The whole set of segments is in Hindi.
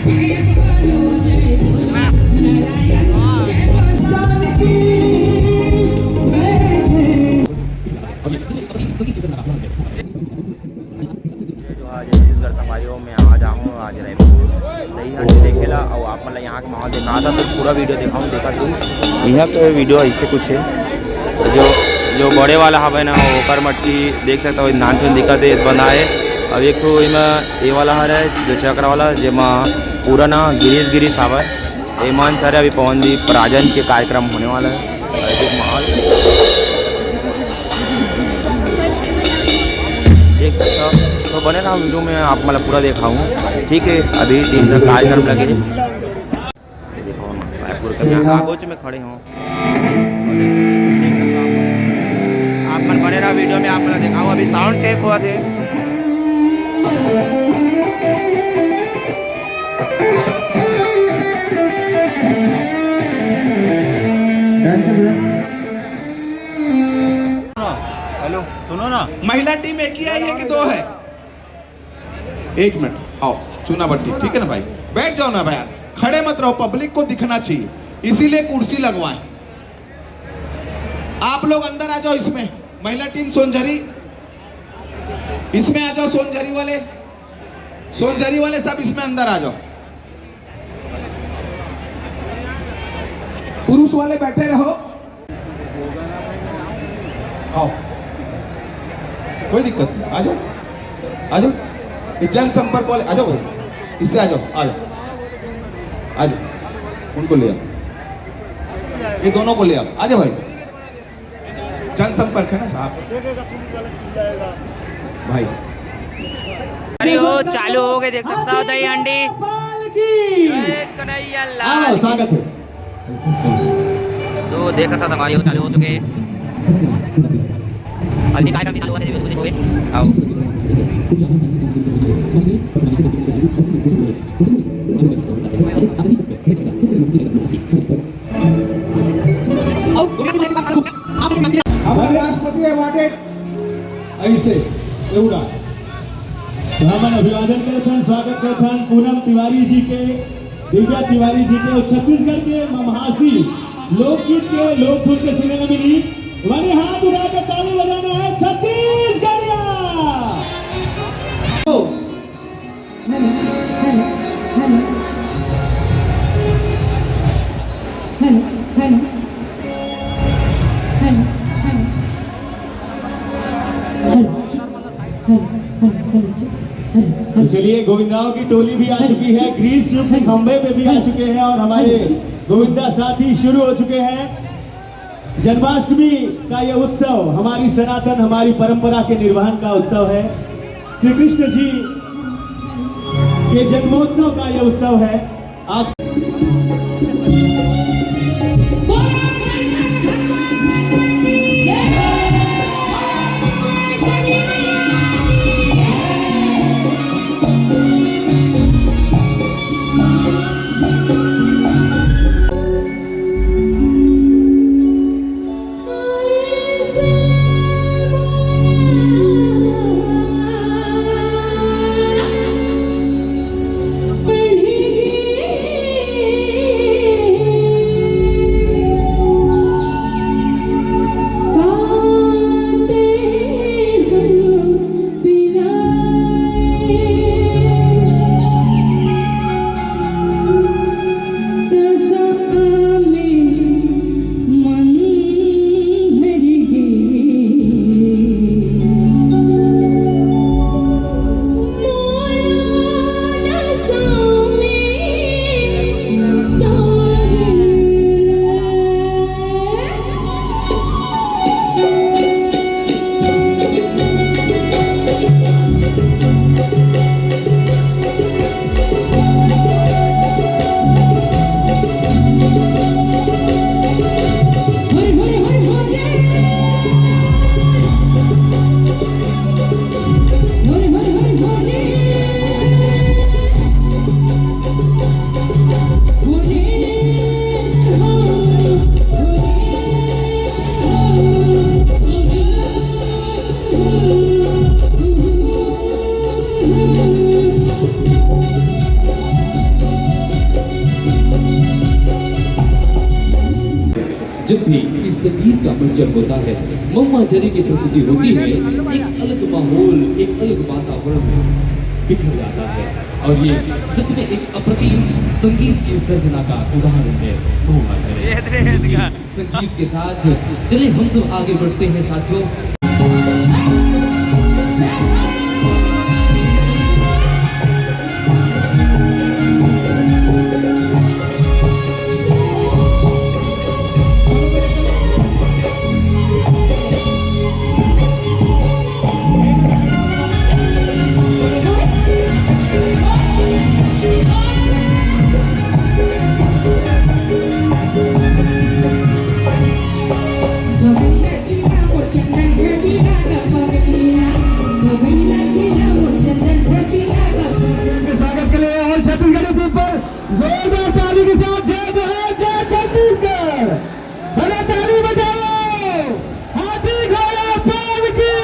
मैं आज आऊँ आज दही हांडी देखेला और आप मतलब यहाँ के माहौल देखा था तो पूरा वीडियो दिखाऊँ देखा तू यहाँ पे वीडियो ऐसे कुछ है जो बड़े वाला हवा है ना ओकर मट्टी देख सकता हो नान से दिक्कत है बना है। अब एक तो ये वाला हर है जो चक्र वाला जेमा पूरा ना गिरीश हवा है एमान सर अभी पवन जी पराजन के कार्यक्रम होने वाला है ऐसे माहौल देख सकता हो तो बने ना वीडियो में आप मतलब पूरा दिखाऊँ ठीक है। अभी 3 तक कार्यक्रम लगे देखो रायपुर के कागज में खड़े हों आप मन बने रहा वीडियो में आप मतलब दिखाऊँ। अभी साउंड चेक हुआ थे हेलो सुनो ना महिला टीम एक ही आई है कि 2 है? 1 मिनट आओ चुना बट्टी ठीक है ना भाई बैठ जाओ ना भाई खड़े मत रहो पब्लिक को दिखना चाहिए इसीलिए कुर्सी लगवाएं। आप लोग अंदर आ जाओ इसमें महिला टीम सोनझरी इसमें आ जाओ सोनझरी वाले सब इसमें अंदर आ जाओ। पुरुष वाले बैठे रहो आओ कोई दिक्कत नहीं आ जाओ ये जनसंपर्क वाले आ जाओ भाई इससे आ जाओ उनको ले आओ ये दोनों को ले आओ आ जाओ भाई जनसंपर्क है ना साहब भाई। अरे वो चालू हो गए देख सकता हो दही हांडी कन्हैया लाल स्वागत है तो देख सकता समारी हो चालू हो चुके हैं हल्दी कार्यक्रम चालू हुआ था देखोगे आओ हमारे राष्ट्रपति अवॉर्डेड ऐसे एवढा ब्राह्मण अभिवादन करथन स्वागत करथन पूनम तिवारी जी के दिव्या तिवारी जी के और छत्तीसगढ़ के ममहासी लोकगीत के लोक धुन के सुनने में मिली वाले हाथ उठाकर ताली बजाना है छत्तीसगढ़िया। तो चलिए गोविंदाओं की टोली भी आ चुकी है ग्रीस युक्त खंबे पे भी आ चुके हैं और हमारे गोविंदा साथी शुरू हो चुके हैं। जन्माष्टमी का यह उत्सव हमारी सनातन हमारी परंपरा के निर्वहन का उत्सव है। श्री कृष्ण जी के जन्मोत्सव का यह उत्सव है। आज भी इस संगीत का मंचन होता है, मम्मा जरी की प्रस्तुति होती है, एक अलग माहौल, एक अलग वातावरण बिखर जाता है। और ये सच में एक अप्रतिम संगीत की सर्जना का उदाहरण है। मम्मा जरी इसी संगीत के साथ चले हम सब आगे बढ़ते हैं साथियों। स्वागत के लिए और छत्तीसगढ़ के ऊपर जोरदार ताली के साथ जय जोहार, जय छत्तीसगढ़। बड़ा ताली बजाओ, हाथी घोड़ा पाल की,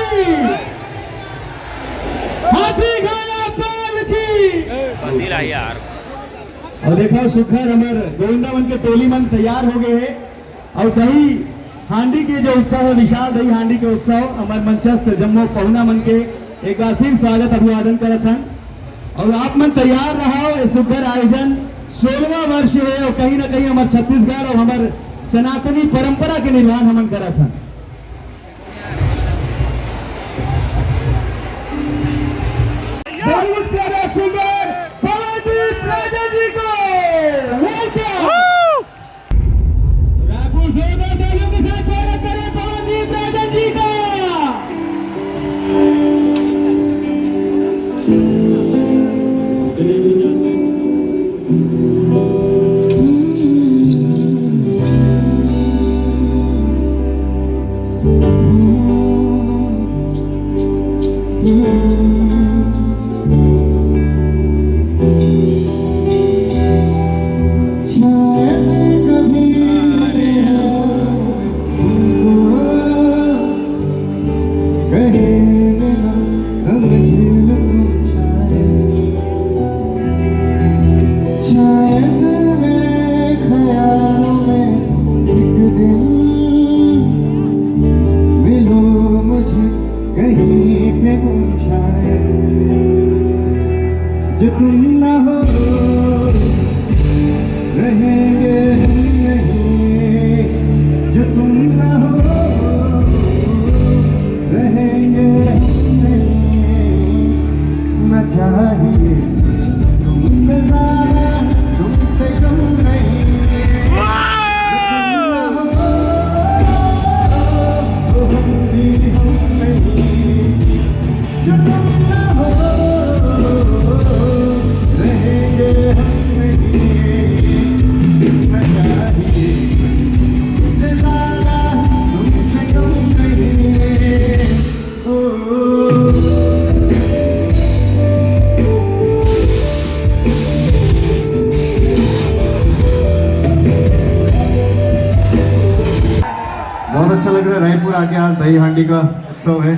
हाथी घोड़ा पाल की। बंदी लाई यार। और देखो सुखर हमार गोविंदा मन के टोली मन तैयार हो गए हैं और दही हांडी के जो उत्सव है, विशाल दही हांडी के उत्सव हमारे मंचस्थ जम्मू पहुना मन के एक बार फिर स्वागत अभिवादन करत हन। और आप मन तैयार रहो, सुखर आयोजन 16वां वर्ष है और कहीं ना कहीं हमारे छत्तीसगढ़ और हमारे सनातनी परंपरा के निर्माण हमन करत हन। बॉलीवुड प्लेबैक सिंगर पवनदीप राजा जी को वेलकम। रायपुर जोरदार तालियों के साथ स्वागत करें पवनदीप राजा जी का। जो तुम न हो रहेंगे नहीं, जो तुम न हो रहेंगे नहीं, न चाहिए तुमसे ज़्यादा तुमसे कम नहीं। जो तुम न हो तो हम भी हम नहीं, जो तुम न हो रहेंगे हम नहीं, न चाहिए तुमसे ज़्यादा तुमसे कम नहीं। बहुत अच्छा लग रहा है रायपुर आके, आज दही हांडी का उत्सव है।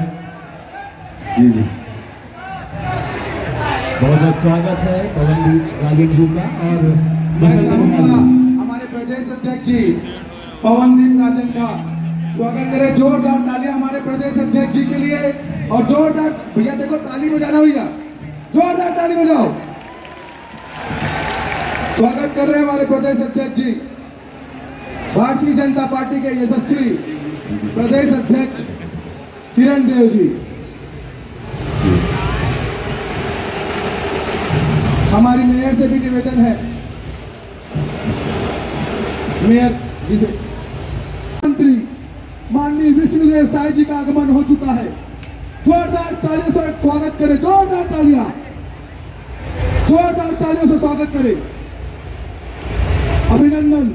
जी जी बहुत बहुत स्वागत है पवनदीप राजन जी का। और मैं चाहूंगा हमारे प्रदेश अध्यक्ष जी पवनदीप राजन का स्वागत करें। जोरदार तालियां हमारे प्रदेश अध्यक्ष जी के लिए। और जोरदार भैया देखो ताली बजाना भैया, जोरदार ताली बजाओ। स्वागत कर रहे हैं हमारे प्रदेश अध्यक्ष जी, भारतीय जनता पार्टी के यशस्वी प्रदेश अध्यक्ष किरण देव जी। हमारी मेयर से भी निवेदन है, मेयर जी से, मंत्री माननीय विष्णुदेव साय जी का आगमन हो चुका है। जोरदार तालियों से स्वागत करें, जोरदार तालियां, जोरदार तालियों से स्वागत करें। अभिनंदन।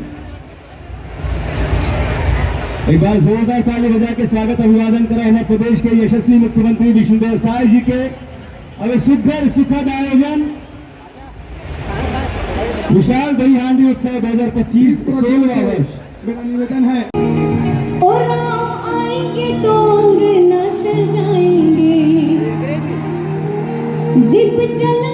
एक बार जोरदार ताली बजा के स्वागत अभिवादन करें हमारे प्रदेश के यशस्वी मुख्यमंत्री विष्णुदेव साय जी के। और सुखद सुखद आयोजन विशाल दही हांडी उत्सव 2025 16वां वर्ष। मेरा निवेदन है, और राम आएंगे तो अंगना सजाएंगे, दीप जला